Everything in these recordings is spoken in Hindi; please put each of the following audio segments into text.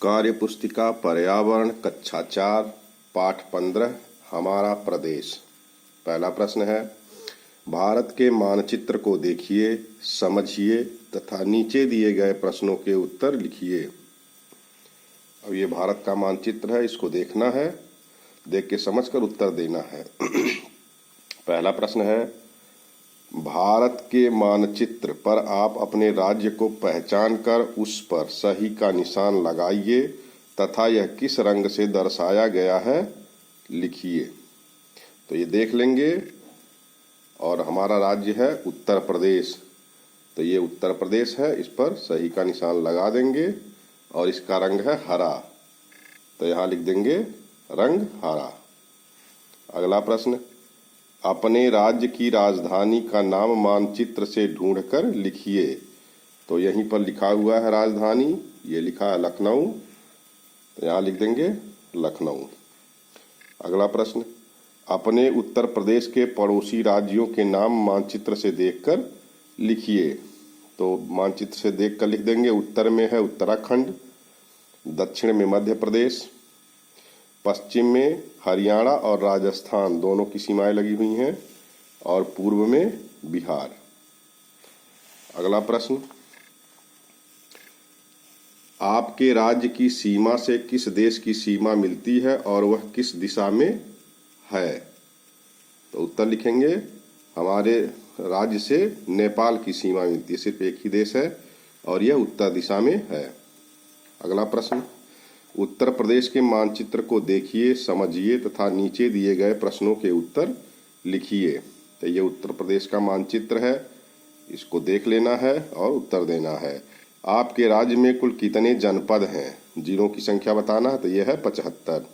कार्य पुस्तिका पर्यावरण कक्षा 4 पाठ 15 हमारा प्रदेश। पहला प्रश्न है, भारत के मानचित्र को देखिए, समझिए तथा नीचे दिए गए प्रश्नों के उत्तर लिखिए। अब ये भारत का मानचित्र है, इसको देखना है, देख के समझकर उत्तर देना है। पहला प्रश्न है, भारत के मानचित्र पर आप अपने राज्य को पहचान कर उस पर सही का निशान लगाइए तथा यह किस रंग से दर्शाया गया है लिखिए। तो ये देख लेंगे और हमारा राज्य है उत्तर प्रदेश, तो ये उत्तर प्रदेश है, इस पर सही का निशान लगा देंगे और इसका रंग है हरा, तो यहाँ लिख देंगे रंग हरा। अगला प्रश्न, अपने राज्य की राजधानी का नाम मानचित्र से ढूंढकर लिखिए। तो यहीं पर लिखा हुआ है राजधानी, ये लिखा है लखनऊ, तो यहाँ लिख देंगे लखनऊ। अगला प्रश्न, अपने उत्तर प्रदेश के पड़ोसी राज्यों के नाम मानचित्र से देखकर लिखिए। तो मानचित्र से देखकर लिख देंगे, उत्तर में है उत्तराखंड, दक्षिण में मध्य प्रदेश, पश्चिम में हरियाणा और राजस्थान दोनों की सीमाएं लगी हुई हैं और पूर्व में बिहार। अगला प्रश्न, आपके राज्य की सीमा से किस देश की सीमा मिलती है और वह किस दिशा में है? तो उत्तर लिखेंगे, हमारे राज्य से नेपाल की सीमा मिलती है, सिर्फ एक ही देश है और यह उत्तर दिशा में है। अगला प्रश्न, उत्तर प्रदेश के मानचित्र को देखिए, समझिए तथा नीचे दिए गए प्रश्नों के उत्तर लिखिए। तो ये उत्तर प्रदेश का मानचित्र है, इसको देख लेना है और उत्तर देना है। आपके राज्य में कुल कितने जनपद हैं? जिलों की संख्या बताना है, तो यह है 75।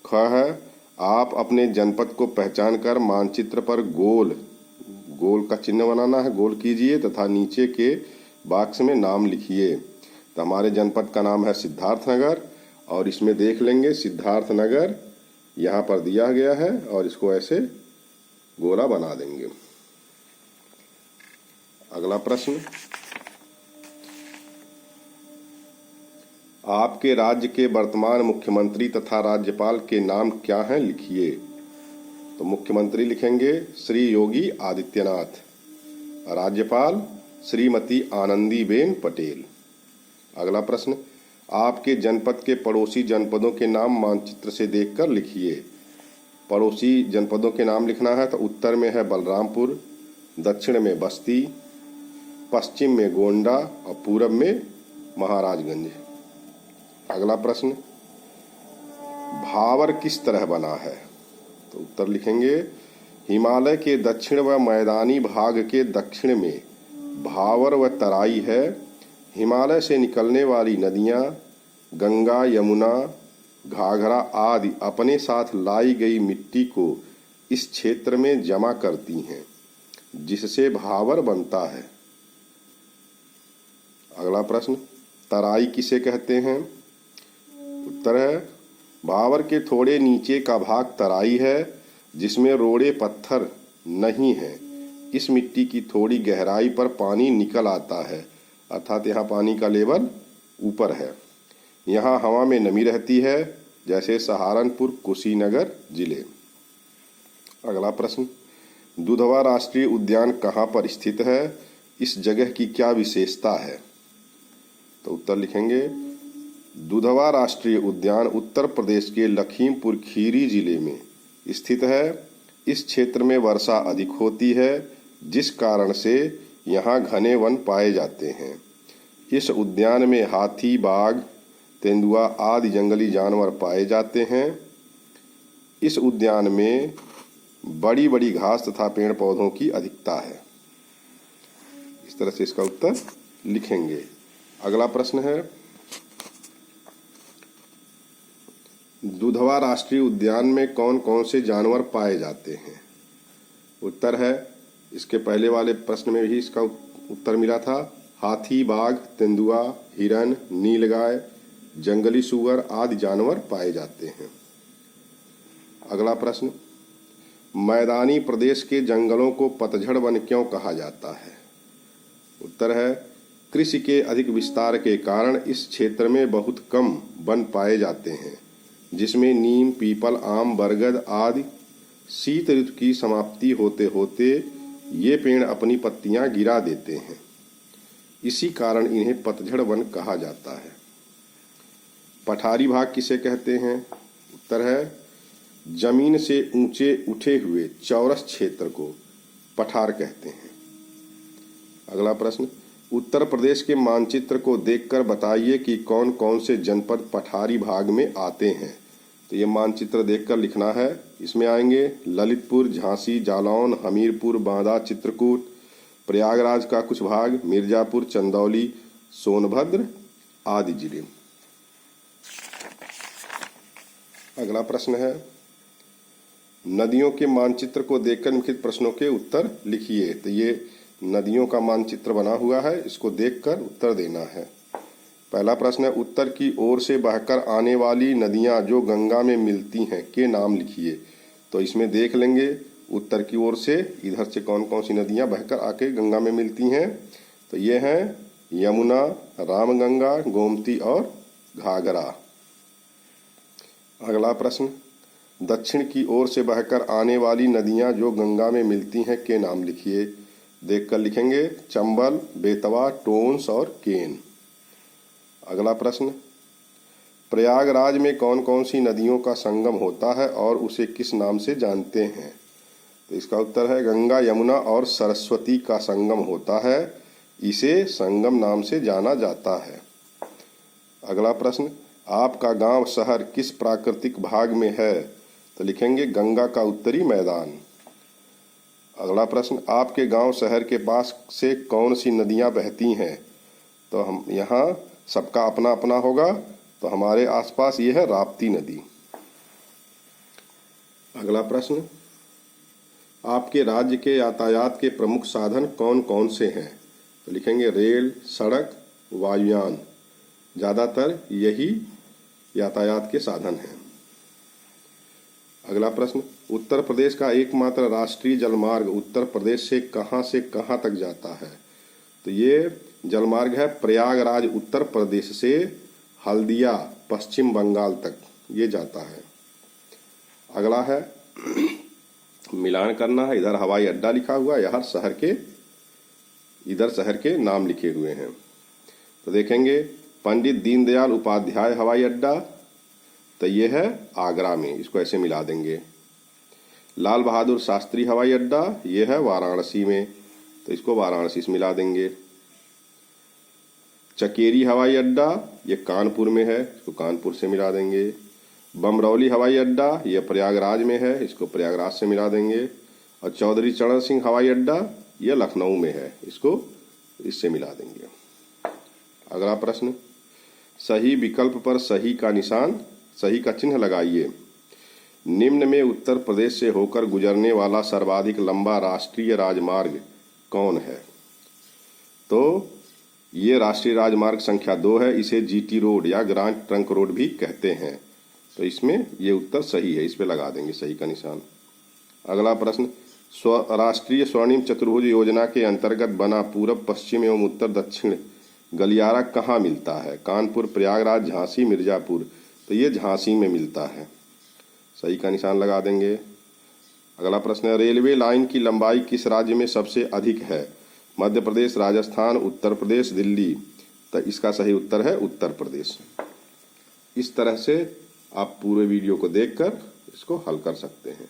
ख है, आप अपने जनपद को पहचान कर मानचित्र पर गोल का चिन्ह बनाना है, गोल कीजिए तथा नीचे के बॉक्स में नाम लिखिए। तो हमारे जनपद का नाम है सिद्धार्थनगर और इसमें देख लेंगे सिद्धार्थनगर यहाँ पर दिया गया है और इसको ऐसे गोला बना देंगे। अगला प्रश्न, आपके राज्य के वर्तमान मुख्यमंत्री तथा राज्यपाल के नाम क्या हैं लिखिए। तो मुख्यमंत्री लिखेंगे श्री योगी आदित्यनाथ, राज्यपाल श्रीमती आनंदीबेन पटेल। अगला प्रश्न, आपके जनपद के पड़ोसी जनपदों के नाम मानचित्र से देखकर लिखिए। पड़ोसी जनपदों के नाम लिखना है, तो उत्तर में है बलरामपुर, दक्षिण में बस्ती, पश्चिम में गोंडा और पूरब में महाराजगंज। अगला प्रश्न, भावर किस तरह बना है? तो उत्तर लिखेंगे, हिमालय के दक्षिण व मैदानी भाग के दक्षिण में भावर व तराई है। हिमालय से निकलने वाली नदियाँ गंगा, यमुना, घाघरा आदि अपने साथ लाई गई मिट्टी को इस क्षेत्र में जमा करती हैं, जिससे भावर बनता है। अगला प्रश्न, तराई किसे कहते हैं? उत्तर है, भावर के थोड़े नीचे का भाग तराई है, जिसमें रोड़े पत्थर नहीं हैं। इस मिट्टी की थोड़ी गहराई पर पानी निकल आता है, अर्थात यहाँ पानी का लेवल ऊपर है। यहाँ हवा में नमी रहती है, जैसे सहारनपुर, कुशीनगर जिले। अगला प्रश्न, दुधवा राष्ट्रीय उद्यान कहाँ पर स्थित है? इस जगह की क्या विशेषता है? तो उत्तर लिखेंगे, दुधवा राष्ट्रीय उद्यान उत्तर प्रदेश के लखीमपुर खीरी जिले में स्थित है। इस क्षेत्र में वर्षा अधिक होती है, जिस कारण से यहाँ घने वन पाए जाते हैं। इस उद्यान में हाथी, बाघ, तेंदुआ आदि जंगली जानवर पाए जाते हैं। इस उद्यान में बड़ी बड़ी घास तथा पेड़ पौधों की अधिकता है। इस तरह से इसका उत्तर लिखेंगे। अगला प्रश्न है, दुधवा राष्ट्रीय उद्यान में कौन कौन से जानवर पाए जाते हैं? उत्तर है, इसके पहले वाले प्रश्न में भी इसका उत्तर मिला था, हाथी, बाघ, तेंदुआ, हिरन, नीलगाय, जंगली सूअर आदि जानवर पाए जाते हैं। अगला प्रश्न, मैदानी प्रदेश के जंगलों को पतझड़ वन क्यों कहा जाता है? उत्तर है, कृषि के अधिक विस्तार के कारण इस क्षेत्र में बहुत कम वन पाए जाते हैं, जिसमें नीम, पीपल, आम, बरगद आदि शीत ऋतु की समाप्ति होते होते ये पेड़ अपनी पत्तियां गिरा देते हैं। इसी कारण इन्हें पतझड़ वन कहा जाता है। पठारी भाग किसे कहते हैं? उत्तर है जमीन से ऊंचे उठे हुए चौरस क्षेत्र को पठार कहते हैं। अगला प्रश्न, उत्तर प्रदेश के मानचित्र को देखकर बताइए कि कौन कौन से जनपद पठारी भाग में आते हैं। तो ये मानचित्र देखकर लिखना है। इसमें आएंगे ललितपुर, झांसी, जालौन, हमीरपुर, बांदा, चित्रकूट, प्रयागराज का कुछ भाग, मिर्जापुर, चंदौली, सोनभद्र आदि जिले। अगला प्रश्न है नदियों के मानचित्र को देखकर निम्नलिखित प्रश्नों के उत्तर लिखिए। तो ये नदियों का मानचित्र बना हुआ है, इसको देखकर उत्तर देना है। पहला प्रश्न है उत्तर की ओर से बहकर आने वाली नदियां जो गंगा में मिलती हैं के नाम लिखिए। तो इसमें देख लेंगे उत्तर की ओर से इधर से कौन कौन सी नदियां बहकर आके गंगा में मिलती हैं। तो ये हैं यमुना, रामगंगा, गोमती और घाघरा। अगला प्रश्न दक्षिण की ओर से बहकर आने वाली नदियां जो गंगा में मिलती हैं के नाम लिखिए। देखकर लिखेंगे चंबल, बेतवा, टोंस और केन। अगला प्रश्न प्रयागराज में कौन कौन सी नदियों का संगम होता है और उसे किस नाम से जानते हैं। तो इसका उत्तर है गंगा, यमुना और सरस्वती का संगम होता है, इसे संगम नाम से जाना जाता है। अगला प्रश्न आपका गांव शहर किस प्राकृतिक भाग में है। तो लिखेंगे गंगा का उत्तरी मैदान। अगला प्रश्न आपके गांव शहर के पास से कौन सी नदियां बहती हैं। तो हम यहाँ सबका अपना अपना होगा, तो हमारे आसपास ये है राप्ती नदी। अगला प्रश्न आपके राज्य के यातायात के प्रमुख साधन कौन कौन से हैं। तो लिखेंगे रेल, सड़क, वायुयान। ज़्यादातर यही यातायात के साधन हैं। अगला प्रश्न उत्तर प्रदेश का एकमात्र राष्ट्रीय जलमार्ग उत्तर प्रदेश से कहां तक जाता है। तो ये जलमार्ग है प्रयागराज उत्तर प्रदेश से हल्दिया पश्चिम बंगाल तक ये जाता है। अगला है मिलान करना है। इधर हवाई अड्डा लिखा हुआ है, इधर शहर के नाम लिखे हुए हैं। तो देखेंगे पंडित दीनदयाल उपाध्याय हवाई अड्डा, तो ये है आगरा में, इसको ऐसे मिला देंगे। लाल बहादुर शास्त्री हवाई अड्डा ये है वाराणसी में, तो इसको वाराणसी से मिला देंगे। चकेरी हवाई अड्डा ये कानपुर में है, इसको कानपुर से मिला देंगे। बमरौली हवाई अड्डा ये प्रयागराज में है, इसको प्रयागराज से मिला देंगे। और चौधरी चरण सिंह हवाई अड्डा ये लखनऊ में है, इसको इससे मिला देंगे। अगला प्रश्न सही विकल्प पर सही का चिन्ह लगाइए। निम्न में उत्तर प्रदेश से होकर गुजरने वाला सर्वाधिक लंबा राष्ट्रीय राजमार्ग कौन है। तो ये राष्ट्रीय राजमार्ग संख्या 2 है, इसे जीटी रोड या ग्रांड ट्रंक रोड भी कहते हैं। तो इसमें ये उत्तर सही है, इस पे लगा देंगे सही का निशान। अगला प्रश्न राष्ट्रीय स्वर्णिम चतुर्भुज योजना के अंतर्गत बना पूरब, पश्चिम एवं उत्तर दक्षिण गलियारा कहाँ मिलता है। कानपुर, प्रयागराज, झांसी, मिर्जापुर। तो ये झांसी में मिलता है, सही का निशान लगा देंगे। अगला प्रश्न है रेलवे लाइन की लंबाई किस राज्य में सबसे अधिक है। मध्य प्रदेश, राजस्थान, उत्तर प्रदेश, दिल्ली। तो इसका सही उत्तर है उत्तर प्रदेश। इस तरह से आप पूरे वीडियो को देखकर इसको हल कर सकते हैं।